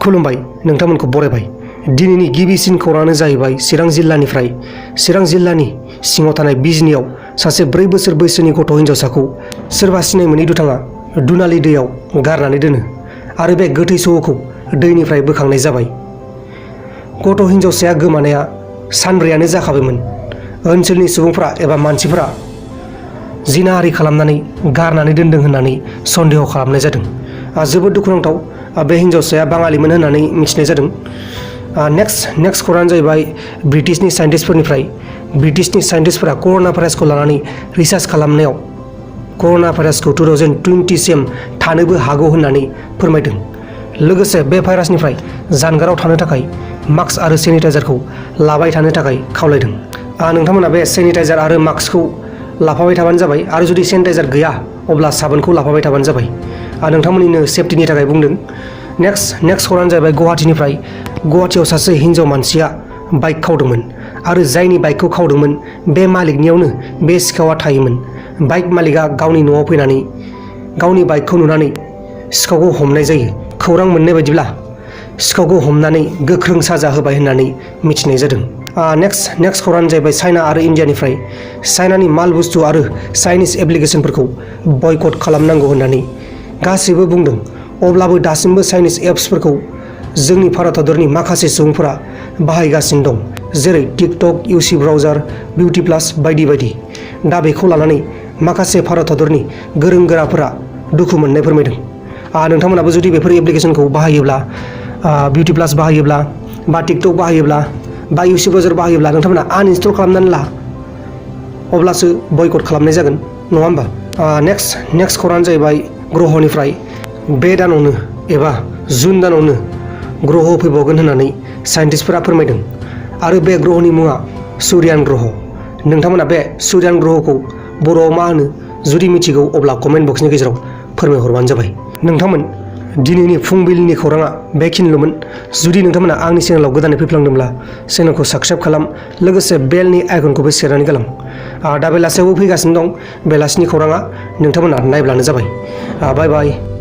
खुलुमबाय नोंथांमोनखौ बरायबाय। दिनैनि गिबिसिन खौराङानो जाहैबाय चिरां जिल्लानिफ्राय। चिरां जिल्लानि सिङाव थानाय बिजनियाव सासे 4 बोसोर बैसोनि गथ' हिन्जावसाखौ सोरबा सिनाय मोनै दुथाङा दुनालि दैयाव गारनानै दोनो आरो बे गोथै सह'खौ दैनिफ्राय बोखांनाय जाबाय। गथ' हिन्जावसाया गोमानाया सानब्रैयानो जाखाबायमोन। ओनसोलनि सुबुंफोरा एबा मानसिफोरा जिनाहारि खालामनानै गारनानै दोनदों होननानै सन्देह खालामनाय जादों। जोबोद दुखुनांथाव। बे हिन्जावसाया बाङालिमोन होननानै मिथिनाय जादों। नेक्स्ट खौराङानो जाहैबाय ब्रिटिशनि साइन्टिस्टफोरनिफ्राय। ब्रिटिशनि साइन्टिस्टफोरा कर'ना भाइरासखौ लानानै रिसार्च खालामनायाव कर'ना भाइरासखौ 2020 सिम थानोबो हागौ होननानै फोरमायदों। लोगोसे बे भाइरासनिफ्राय जानगाराव थानो थाखाय मास्क आरो सेनिटाइजारखौ लाबाय थानो थाखाय खावलायदों। नोंथांमोना बे सेनिटाइजार आरो मास्कखौ लाफाबाय थाबानो जाबाय आरो जुदि सेनिटाइजार गैया अब्ला साबोनखौ लाफाबाय थाबानो जाबाय। नोंथांमोननिनो सेफटिनि थाखाय बुंदों। नेक्स्ट खौराङानो जाहैबाय गुवाहाटीनिफ्राय। गुवाहाटीयाव सासे हिन्जाव मानसिया बाइक खावदोंमोन आरो जायनि बाइकखौ खावदोंमोन बे मालिकनियावनो बे सिखावा थायोमोन। बाइक मालिकआ गावनि न'आव फैनानै गावनि बाइकखौ नुनानै सिखावखौ हमनाय जायो। खौरां मोननाय बायदिब्ला सिखावखौ हमनानै गोख्रों साजा होबाय होननानै मिथिनाय जादों। नेक्स्ट खौराङानो जाहैबाय चाइना आरो इन्डियानिफ्राय। चाइनानि माल बुस्थु आरो चाइनिज एप्लिकेशनफोरखौ बयकट खालामनांगौ होननानै गासैबो बुंदों। अब्लाबो दासिमबो चाइनिज एप्सफोरखौ जोंनि भारत हादरनि माखासे सुबुंफोरा बाहायगासिनो दं, जेरै टिकटक, इउसि ब्राउजार, बिउटि प्लास बायदि बायदि। दा बेखौ लानानै माखासे भारत हादरनि गोरों गोराफोरा दुखु मोननाय फोरमायदों। नोंथांमोनाबो जुदि बेफोर एप्लिकेशनखौ बाहायोब्ला, बिउटि प्लास बाहायोब्ला बा टिकटक बाहायोब्ला बा इउसि ब्राउजार बाहायोब्ला नोंथांमोना आनइनस्टल खालामनानै ला, अब्लासो बयकट खालामनाय जागोन, नङा होमबा? नेक्स्ट खौराङानो जाहैबाय ग्रहनिफ्राय। बे दानावनो एबा जुन दानावनो ग्रह फैबावगोन होननानै साइन्टिस्टफोरा फोरमायदों आरो बे ग्रहनि मुङा सुर्यान ग्रह। नोंथांमोना बे सुर्यान ग्रहखौ बर'आव मा होनो जुदि मिथिगौ अब्ला कमेन्ट बक्सनि गेजेराव फोरमायहरबानो जाबाय। नोंथांमोन, दिनैनि फुंबिलिनि खौराङा बेखिनिल'मोन। जुदि नोंथांमोना आंनि चेनेलाव गोदानै फैफ्लांदोंब्ला चेनेलखौ साबस्क्राइब खालाम, लोगोसे बेलनि आइकनखौबो सेरनानै गालां। दा बेलासियावबो फैगासिनो दं बेलासिनि खौराङा, नोंथांमोना नायब्लानो जाबाय। बाय बाय।